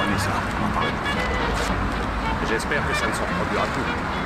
jamais ça. Tu m'en parles. J'espère que ça ne s'en produira plus.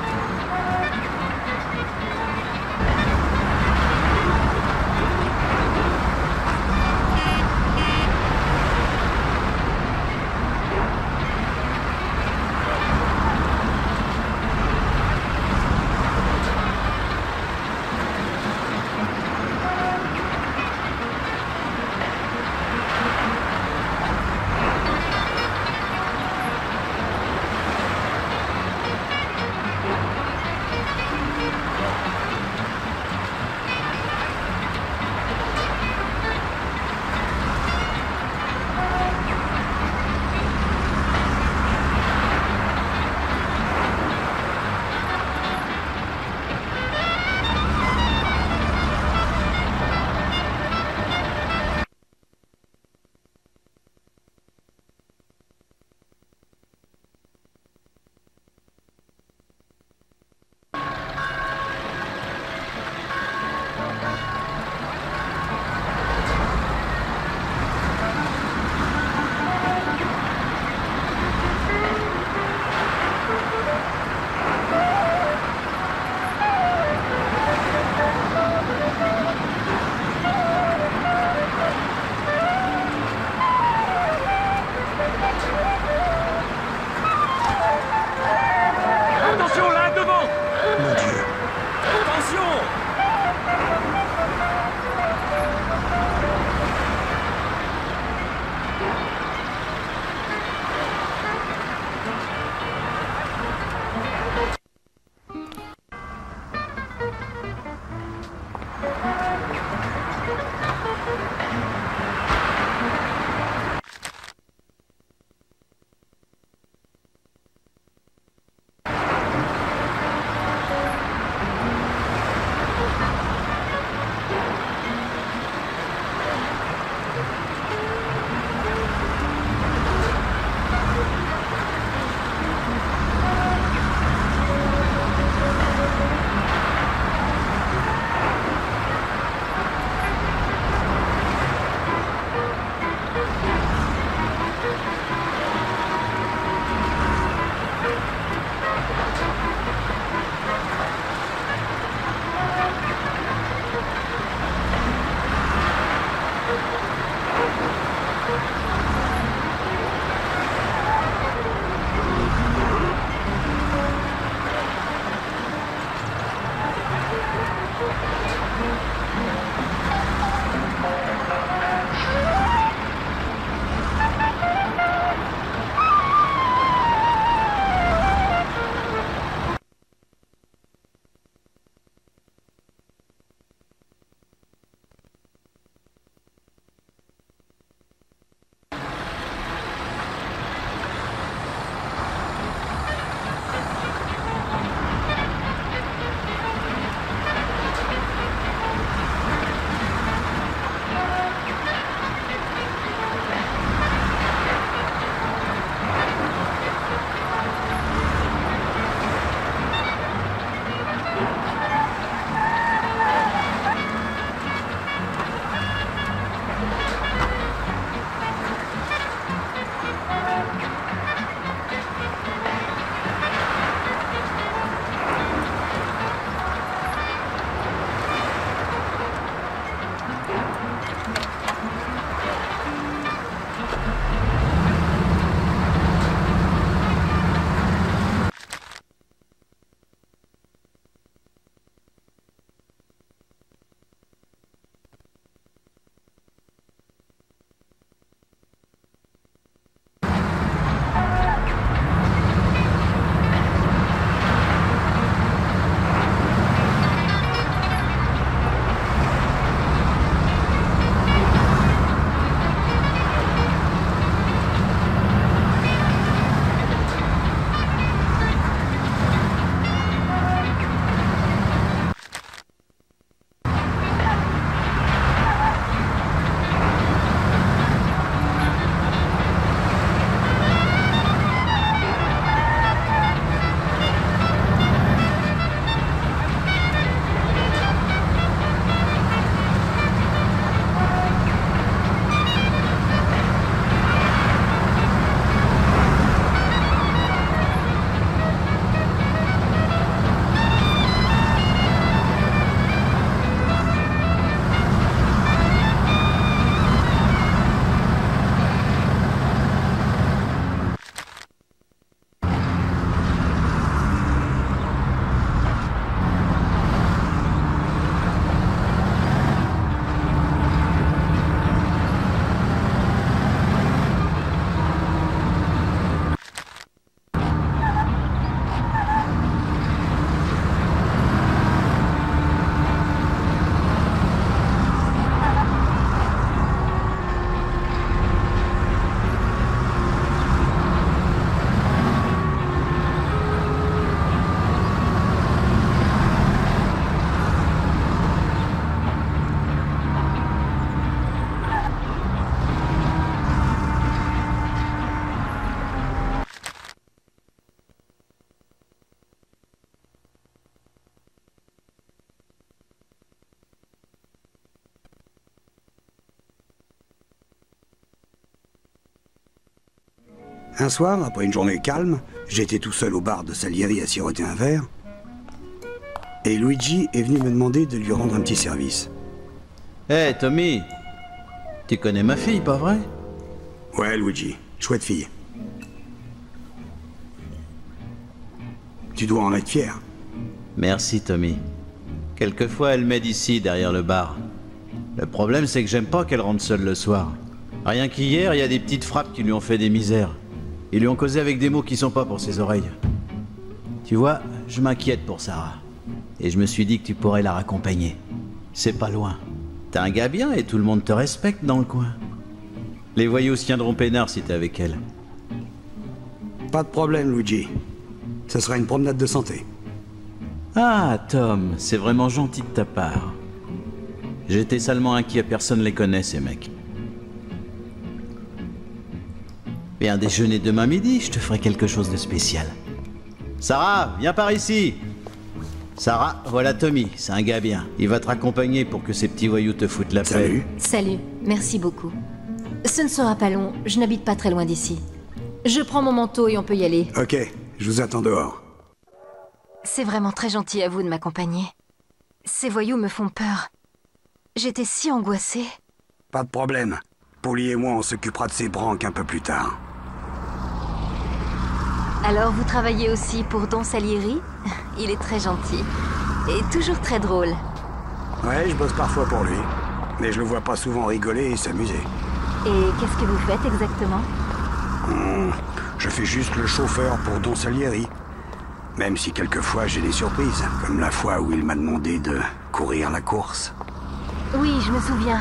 Un soir, après une journée calme, j'étais tout seul au bar de Salieri à siroter un verre. Et Luigi est venu me demander de lui rendre un petit service. Hé, Tommy, tu connais ma fille, pas vrai? Ouais, Luigi, chouette fille. Tu dois en être fier. Merci, Tommy. Quelquefois, elle m'aide ici, derrière le bar. Le problème, c'est que j'aime pas qu'elle rentre seule le soir. Rien qu'hier, il y a des petites frappes qui lui ont fait des misères. Ils lui ont causé avec des mots qui sont pas pour ses oreilles. Tu vois, je m'inquiète pour Sarah. Et je me suis dit que tu pourrais la raccompagner. C'est pas loin. T'es un gars bien et tout le monde te respecte dans le coin. Les voyous se tiendront peinards si t'es avec elle. Pas de problème, Luigi. Ce sera une promenade de santé. Ah, Tom, c'est vraiment gentil de ta part. J'étais salement inquiet, personne les connaît, ces mecs. Viens déjeuner demain midi, je te ferai quelque chose de spécial. Sarah, viens par ici. Sarah, voilà Tommy, c'est un gars bien. Il va te raccompagner pour que ces petits voyous te foutent la paix. Salut. Salut, merci beaucoup. Ce ne sera pas long, je n'habite pas très loin d'ici. Je prends mon manteau et on peut y aller. Ok, je vous attends dehors. C'est vraiment très gentil à vous de m'accompagner. Ces voyous me font peur. J'étais si angoissée. Pas de problème. Polly et moi, on s'occupera de ces branques un peu plus tard. Alors vous travaillez aussi pour Don Salieri? Il est très gentil. Et toujours très drôle. Ouais, je bosse parfois pour lui. Mais je le vois pas souvent rigoler et s'amuser. Et qu'est-ce que vous faites exactement? Je fais juste le chauffeur pour Don Salieri. Même si quelquefois j'ai des surprises, comme la fois où il m'a demandé de courir la course. Oui, je me souviens.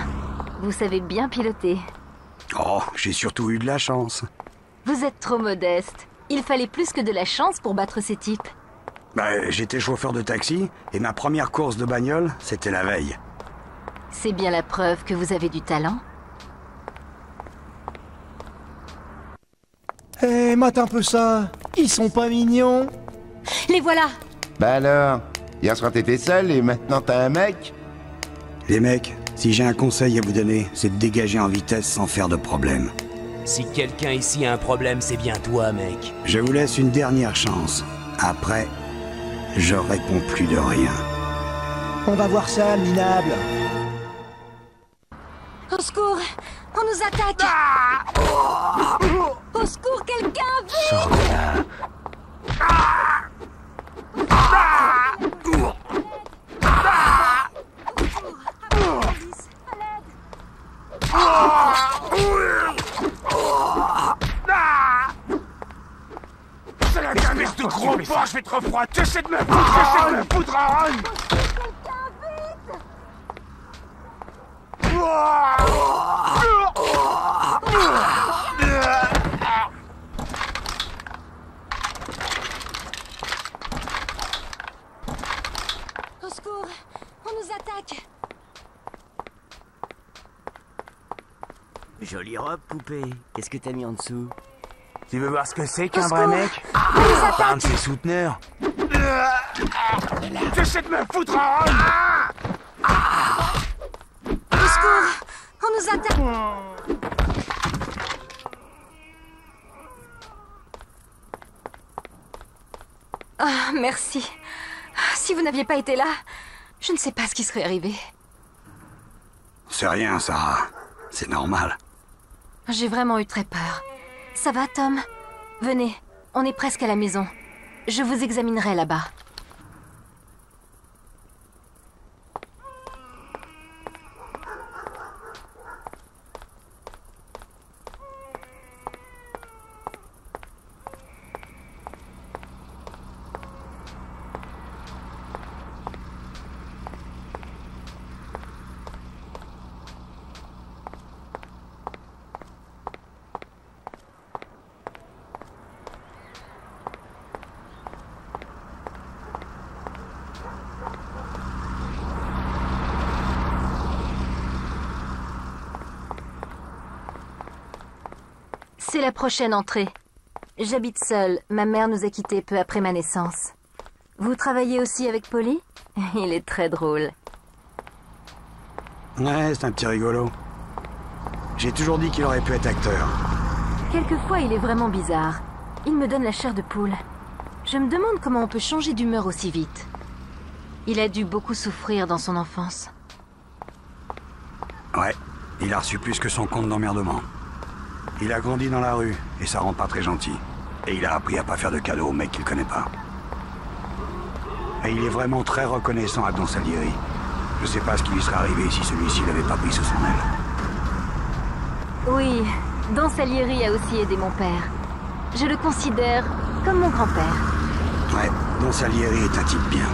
Vous savez bien piloter. Oh, j'ai surtout eu de la chance. Vous êtes trop modeste. Il fallait plus que de la chance pour battre ces types. J'étais chauffeur de taxi, et ma première course de bagnole, c'était la veille. C'est bien la preuve que vous avez du talent. Eh, mate un peu ça. Ils sont pas mignons. Les voilà! Bah alors, hier soir t'étais seul et maintenant t'as un mec? Les mecs, si j'ai un conseil à vous donner, c'est de dégager en vitesse sans faire de problème. Si quelqu'un ici a un problème, c'est bien toi, mec. Je vous laisse une dernière chance. Après, je réponds plus de rien. On va voir ça, minable. Au secours! On nous attaque! Au secours, quelqu'un vite! Sors de là. C'est la espèce de gros porc, je vais te refroidir. T'essaies de me foutre un run. Au secours! On nous attaque! Jolie robe, poupée. Qu'est-ce que t'as mis en dessous? Tu veux voir ce que c'est qu'un Au vrai secours. mec? On nous Pas un attaque! de ses souteneurs. T'essaies de me foutre un run. Au secours! On nous attaque! Ah, merci. Si vous n'aviez pas été là, je ne sais pas ce qui serait arrivé. C'est rien, Sarah. C'est normal. J'ai vraiment eu très peur. Ça va, Tom? Venez, on est presque à la maison. Je vous examinerai là-bas. C'est la prochaine entrée. J'habite seule. Ma mère nous a quittés peu après ma naissance. Vous travaillez aussi avec Polly? Il est très drôle. Ouais, c'est un petit rigolo. J'ai toujours dit qu'il aurait pu être acteur. Quelquefois, il est vraiment bizarre. Il me donne la chair de poule. Je me demande comment on peut changer d'humeur aussi vite. Il a dû beaucoup souffrir dans son enfance. Ouais, il a reçu plus que son compte d'emmerdement. Il a grandi dans la rue, et ça rend pas très gentil. Et il a appris à pas faire de cadeaux aux mecs qu'il connaît pas. Et il est vraiment très reconnaissant à Don Salieri. Je sais pas ce qui lui serait arrivé si celui-ci l'avait pas pris sous son aile. Oui, Don Salieri a aussi aidé mon père. Je le considère comme mon grand-père. Ouais, Don Salieri est un type bien.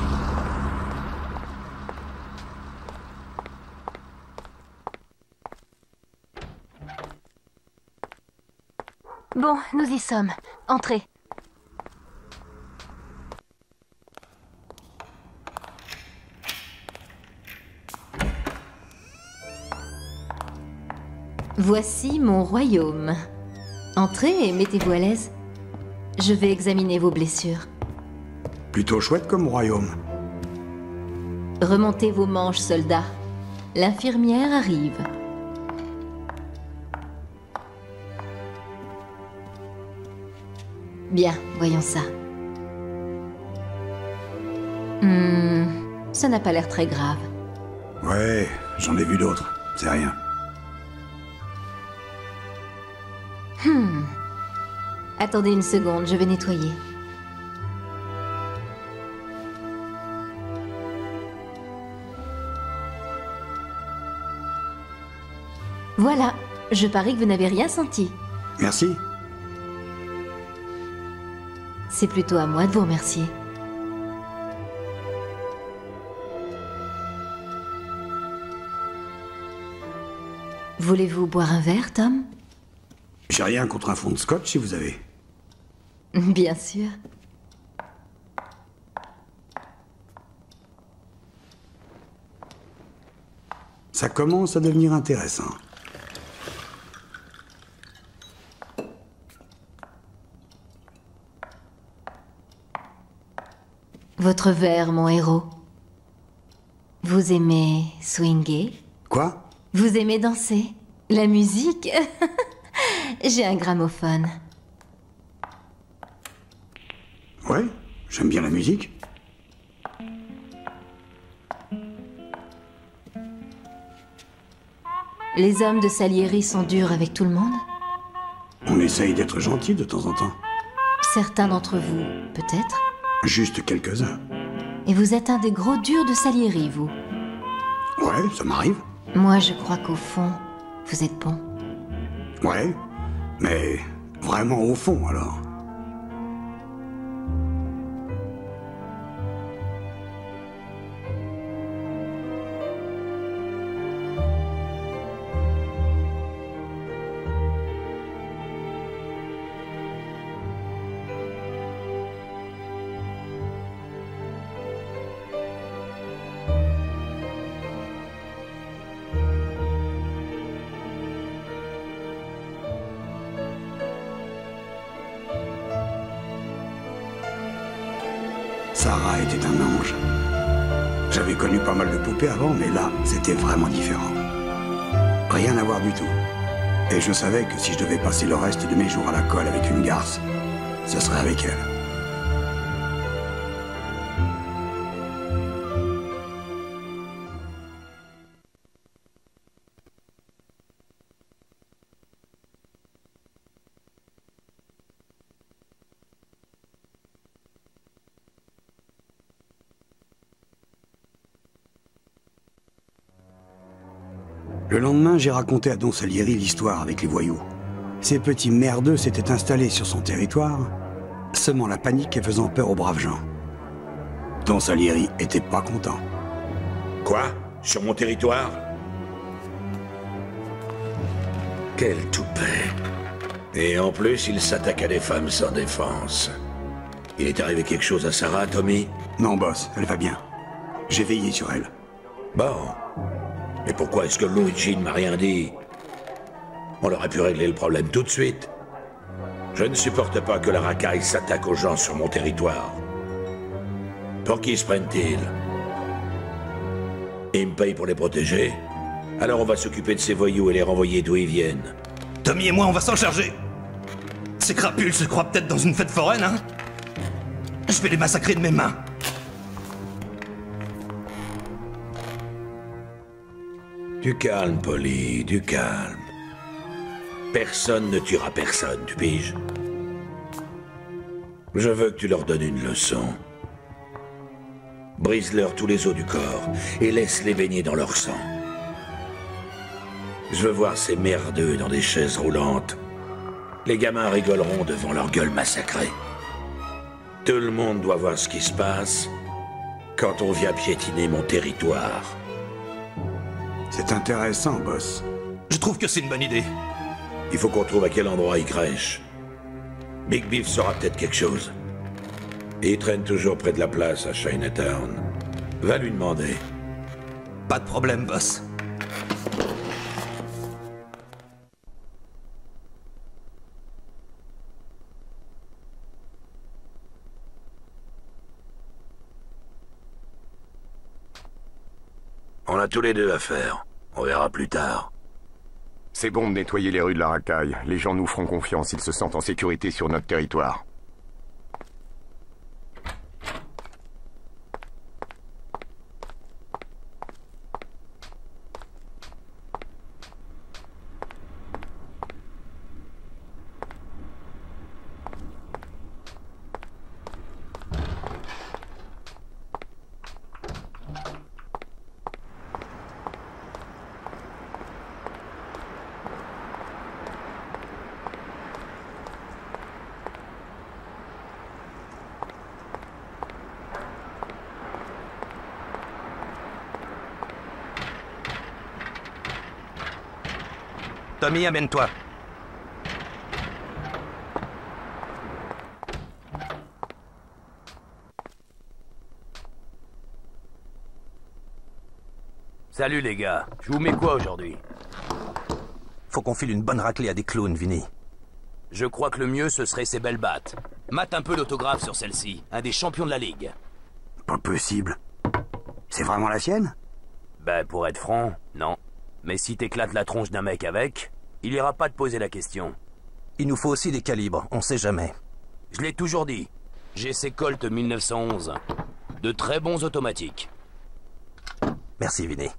Bon, nous y sommes. Entrez. Voici mon royaume. Entrez et mettez-vous à l'aise. Je vais examiner vos blessures. Plutôt chouette comme royaume. Remontez vos manches, soldats. L'infirmière arrive. Bien, voyons ça. Ça n'a pas l'air très grave. Ouais, j'en ai vu d'autres. C'est rien. Attendez une seconde, je vais nettoyer. Voilà, je parie que vous n'avez rien senti. Merci. C'est plutôt à moi de vous remercier. Voulez-vous boire un verre, Tom? J'ai rien contre un fond de scotch si vous avez. Bien sûr. Ça commence à devenir intéressant. Votre verre, mon héros. Vous aimez swinguer? Quoi? Vous aimez danser? La musique? J'ai un gramophone. Ouais, j'aime bien la musique. Les hommes de Salieri sont durs avec tout le monde? On essaye d'être gentil de temps en temps. Certains d'entre vous, peut-être? Juste quelques-uns. Et vous êtes un des gros durs de Salieri, vous? Ouais, ça m'arrive. Moi, je crois qu'au fond, vous êtes bon. Ouais, mais vraiment au fond, alors. Sarah était un ange. J'avais connu pas mal de poupées avant, mais là, c'était vraiment différent. Rien à voir du tout. Et je savais que si je devais passer le reste de mes jours à la colle avec une garce, ce serait avec elle. Le lendemain, j'ai raconté à Don Salieri l'histoire avec les voyous. Ces petits merdeux s'étaient installés sur son territoire, semant la panique et faisant peur aux braves gens. Don Salieri était pas content. Quoi? Sur mon territoire? Quel toupet. Et en plus, il s'attaque à des femmes sans défense. Il est arrivé quelque chose à Sarah, Tommy? Non, boss, elle va bien. J'ai veillé sur elle. Bon. Mais pourquoi est-ce que Luigi ne m'a rien dit? On aurait pu régler le problème tout de suite. Je ne supporte pas que la racaille s'attaque aux gens sur mon territoire. Pour qui se prennent-ils? Ils me payent pour les protéger. Alors on va s'occuper de ces voyous et les renvoyer d'où ils viennent. Tommy et moi, on va s'en charger. Ces crapules se croient peut-être dans une fête foraine, hein? Je vais les massacrer de mes mains. Du calme, Polly, du calme. Personne ne tuera personne, tu piges? Je veux que tu leur donnes une leçon. Brise-leur tous les os du corps et laisse-les baigner dans leur sang. Je veux voir ces merdeux dans des chaises roulantes. Les gamins rigoleront devant leur gueule massacrée. Tout le monde doit voir ce qui se passe quand on vient piétiner mon territoire. C'est intéressant, boss. Je trouve que c'est une bonne idée. Il faut qu'on trouve à quel endroit il crèche. Big Beef saura peut-être quelque chose. Et il traîne toujours près de la place à Chinatown. Va lui demander. Pas de problème, boss. On a tous les deux à faire. On verra plus tard. C'est bon de nettoyer les rues de la racaille. Les gens nous feront confiance, ils se sentent en sécurité sur notre territoire. Tommy, amène-toi. Salut les gars, je vous mets quoi aujourd'hui? Faut qu'on file une bonne raclée à des clowns, Vinny. Je crois que le mieux ce serait ces belles battes. Mate un peu l'autographe sur celle-ci, un des champions de la ligue. Pas possible. C'est vraiment la sienne? Ben pour être franc, non. Mais si t'éclates la tronche d'un mec avec, il ira pas te poser la question. Il nous faut aussi des calibres, on sait jamais. Je l'ai toujours dit, j'ai ces Colt 1911. De très bons automatiques. Merci, Vinny.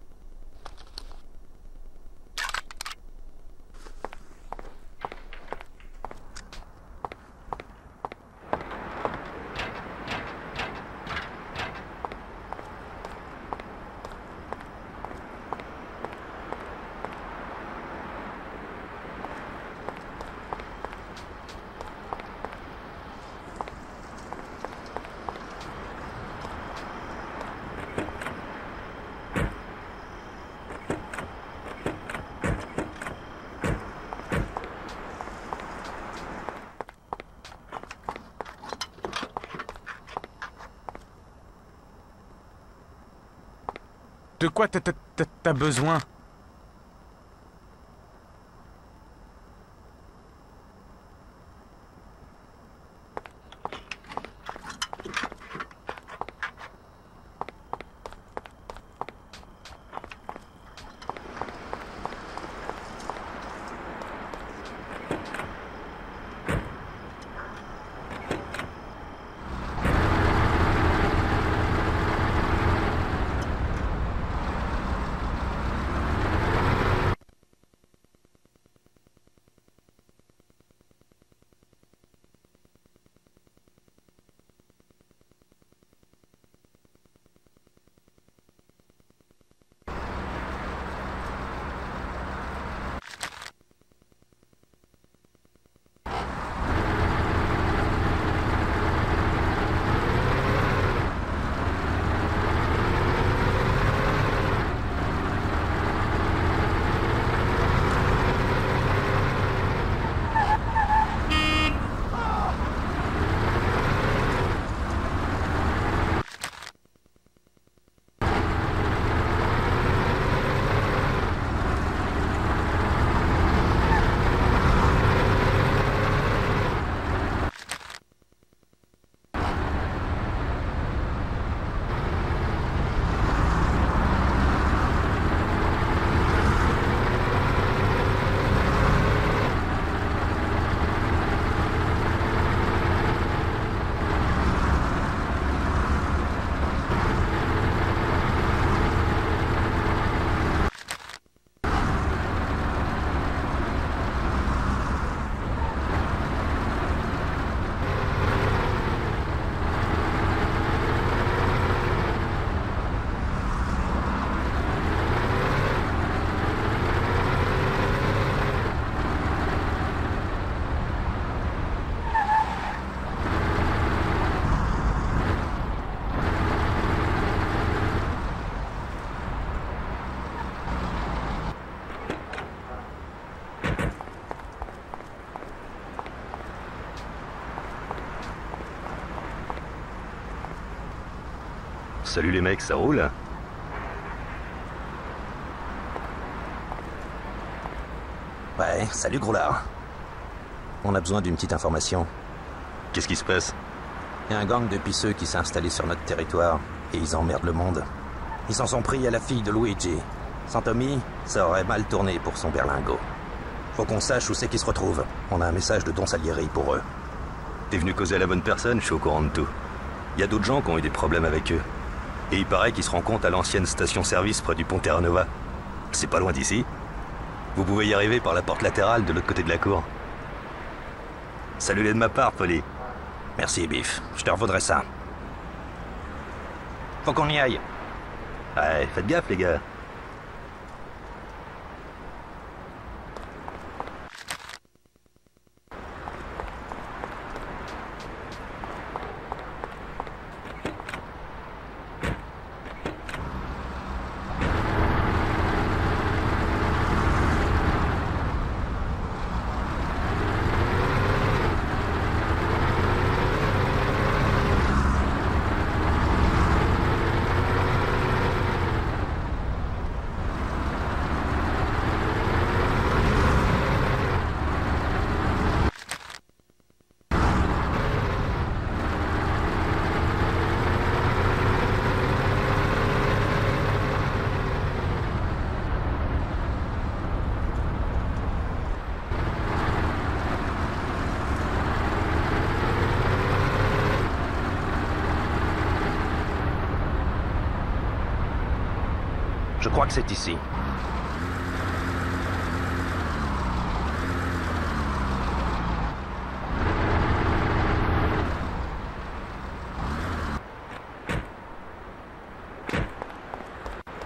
De quoi t'as besoin? Salut les mecs, ça roule? Ouais, salut gros lard. On a besoin d'une petite information. Qu'est-ce qui se passe? Il y a un gang de pisseux qui s'est installé sur notre territoire et ils emmerdent le monde. Ils s'en sont pris à la fille de Luigi. Sans Tommy, ça aurait mal tourné pour son berlingot. Faut qu'on sache où c'est qu'ils se retrouvent. On a un message de Don Salieri pour eux. T'es venu causer à la bonne personne, je suis au courant de tout. Il y a d'autres gens qui ont eu des problèmes avec eux. Et il paraît qu'ils se rencontrent à l'ancienne station-service près du pont Terranova. C'est pas loin d'ici. Vous pouvez y arriver par la porte latérale de l'autre côté de la cour. Salut-les de ma part, Polly. Merci, Biff. Je te revaudrai ça. Faut qu'on y aille. Ouais, faites gaffe, les gars. Je crois que c'est ici.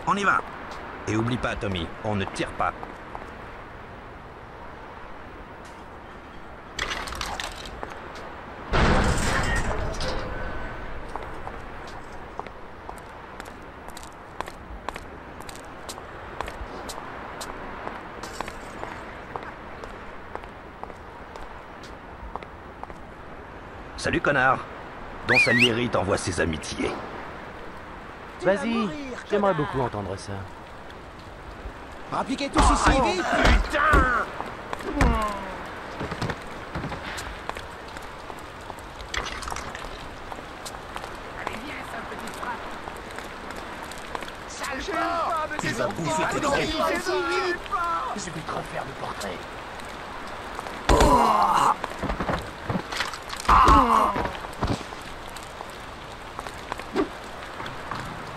On y va. Et oublie pas, Tommy, on ne tire pas. Salut, connard. Don Salieri t'envoie ses amitiés. Vas-y, j'aimerais beaucoup entendre ça. Rappliquez tous ici, vite! Putain! Allez, viens, sale petite frappe! Sale Tu genre! vas bouffer tes Non, oreilles. je vais te refaire le portrait.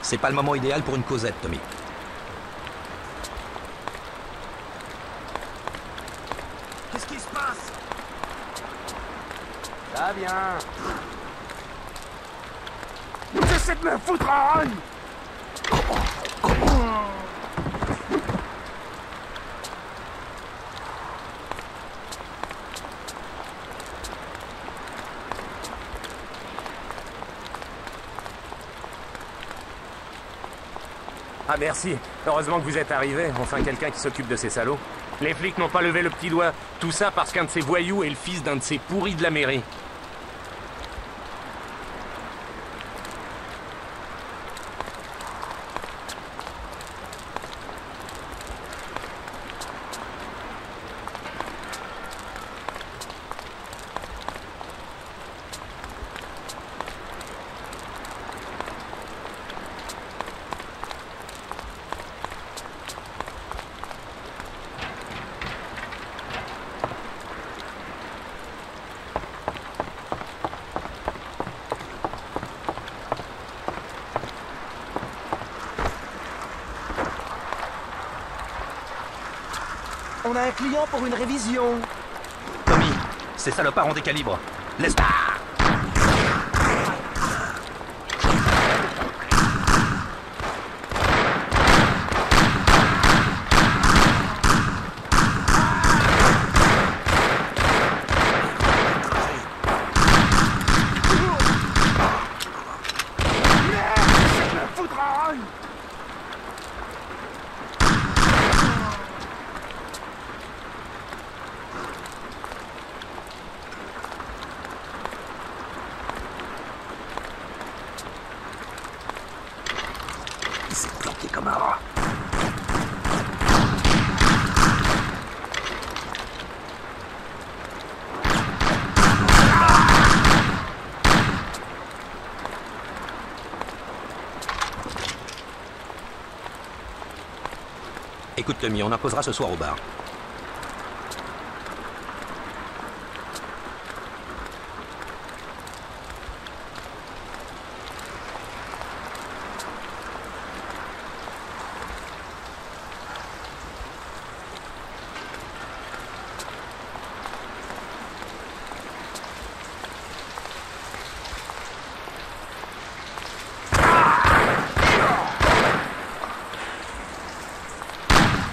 C'est pas le moment idéal pour une causette, Tommy. Qu'est-ce qui se passe? Ça vient. J'essaie de me foutre en rogne! Ah merci, heureusement que vous êtes arrivés, enfin quelqu'un qui s'occupe de ces salauds. Les flics n'ont pas levé le petit doigt, tout ça parce qu'un de ces voyous est le fils d'un de ces pourris de la mairie. On a un client pour une révision. Tommy, ces salopards ont des calibres. Laisse... planté comme un rat. Écoute Tommy, on en causera ce soir au bar.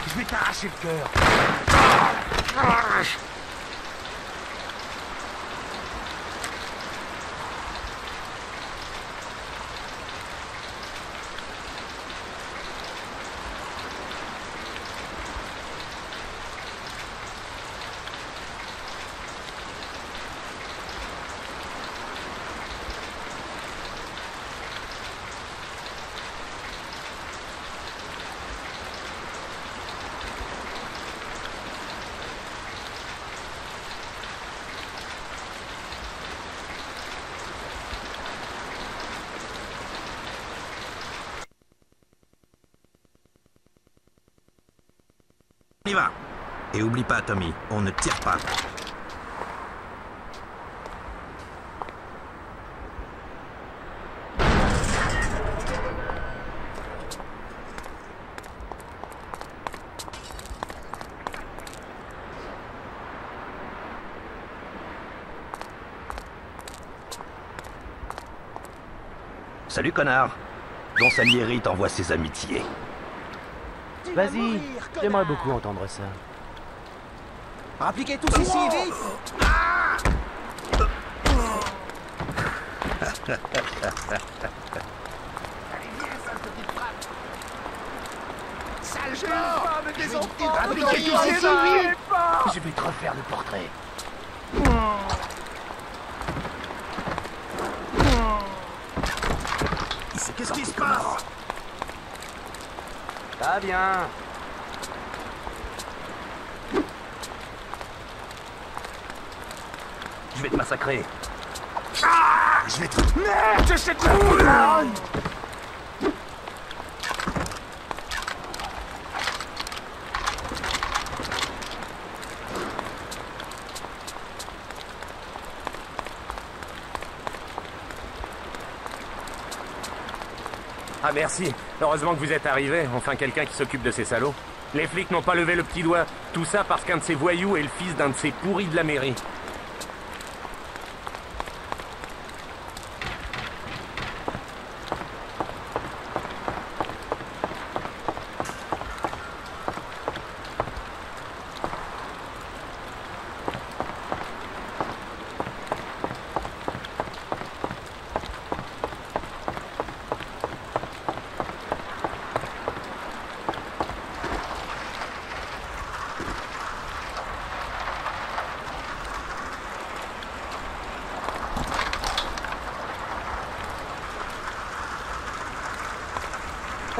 Je vais t'arracher le cœur. On y va. Et oublie pas, Tommy, on ne tire pas. Salut, connard. Don Salieri t'envoie ses amitiés. Vas-y, j'aimerais beaucoup entendre ça. Appliquez tous ici, vite! Allez, viens, sale petite frappe. Sale porc! Des enfants! Appliquez tous ici, vite! Je vais te refaire le portrait. Qu'est-ce qui se passe? Ça vient. Je vais te massacrer. Je vais te... Merde, je sais de la foudre! Ah merci, heureusement que vous êtes arrivés, enfin quelqu'un qui s'occupe de ces salauds. Les flics n'ont pas levé le petit doigt, tout ça parce qu'un de ces voyous est le fils d'un de ces pourris de la mairie.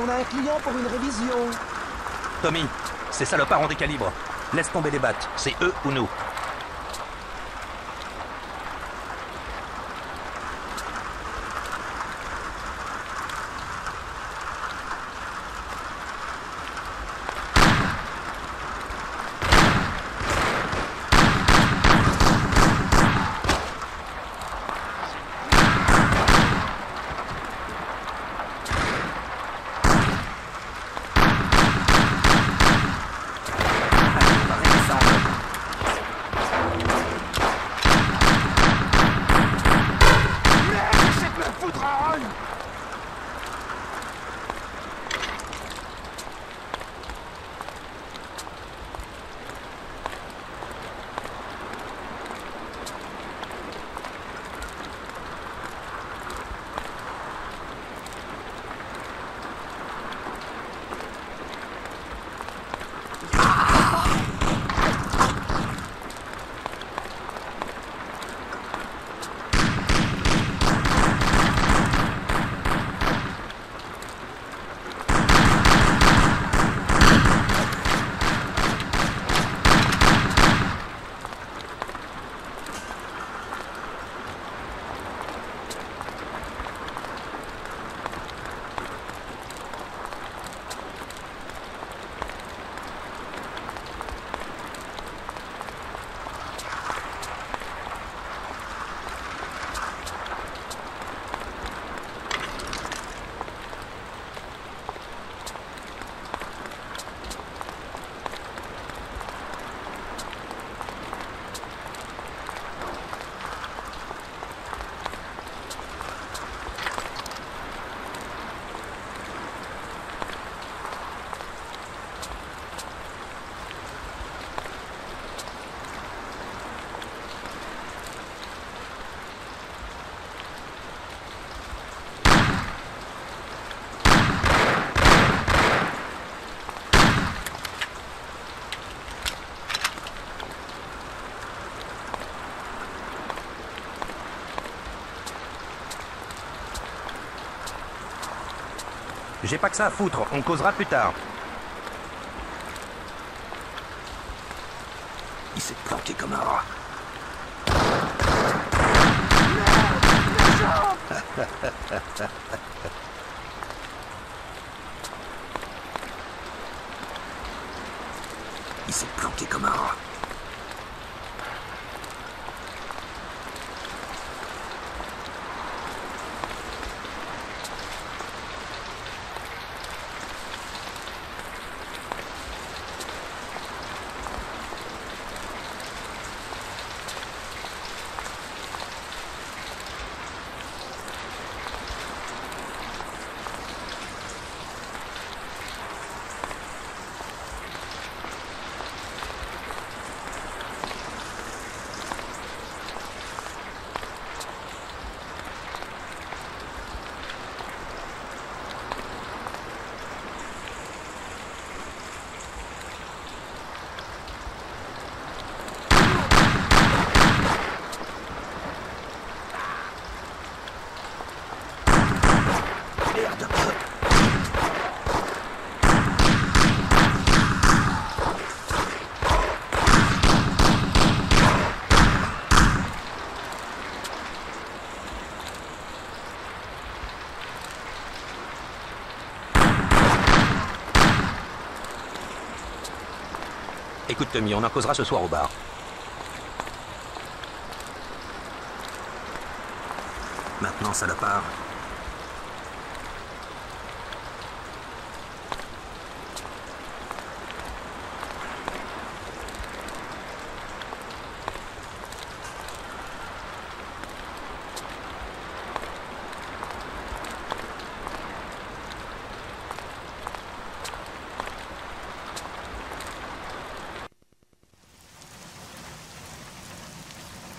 On a un client pour une révision. Tommy, ces salopards ont des calibres. Laisse tomber les battes, c'est eux ou nous. J'ai pas que ça à foutre, on causera plus tard. Il s'est planqué comme un rat. Il s'est planqué comme un rat. Écoute Tommy, on en causera ce soir au bar. Maintenant, salopard.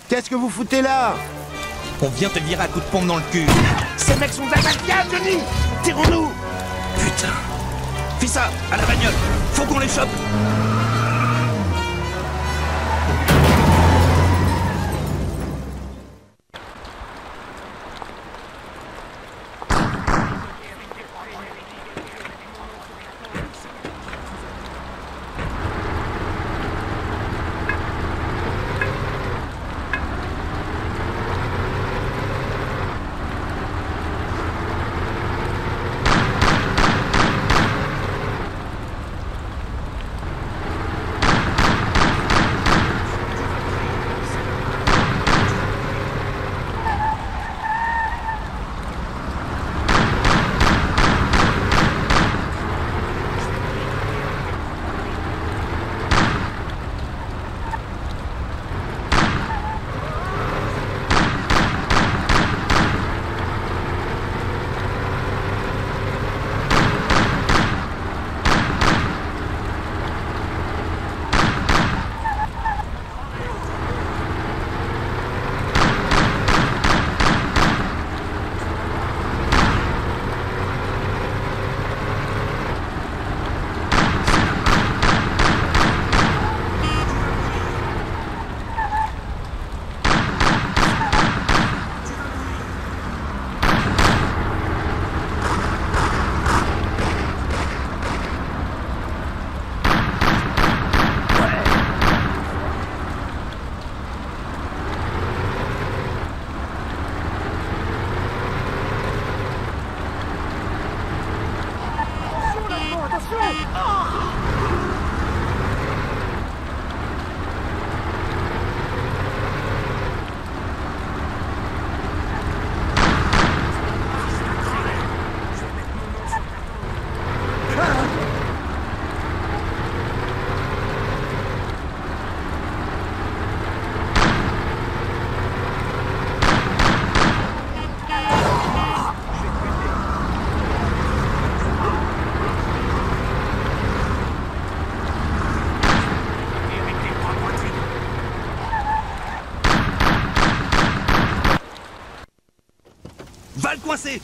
Qu'est-ce que vous foutez là? On vient te virer à coups de pompe dans le cul. Ces mecs sont d'attaquables, Johnny! Tirons-nous! Putain. Fais ça, à la bagnole. Faut qu'on les chope. Va le coincer!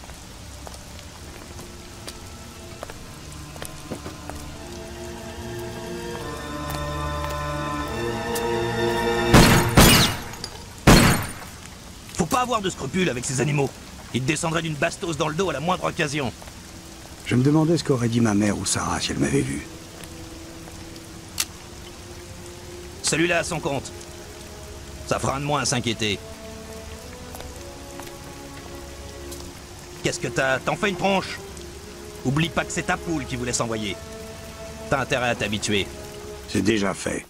Faut pas avoir de scrupules avec ces animaux. Ils te descendraient d'une bastos dans le dos à la moindre occasion. Je me demandais ce qu'aurait dit ma mère ou Sarah si elle m'avait vu. Celui-là à son compte. Ça fera un de moins à s'inquiéter. Qu'est-ce que t'as? T'en fais une tronche? Oublie pas que c'est ta poule qui vous laisse envoyer. T'as intérêt à t'habituer. C'est déjà fait.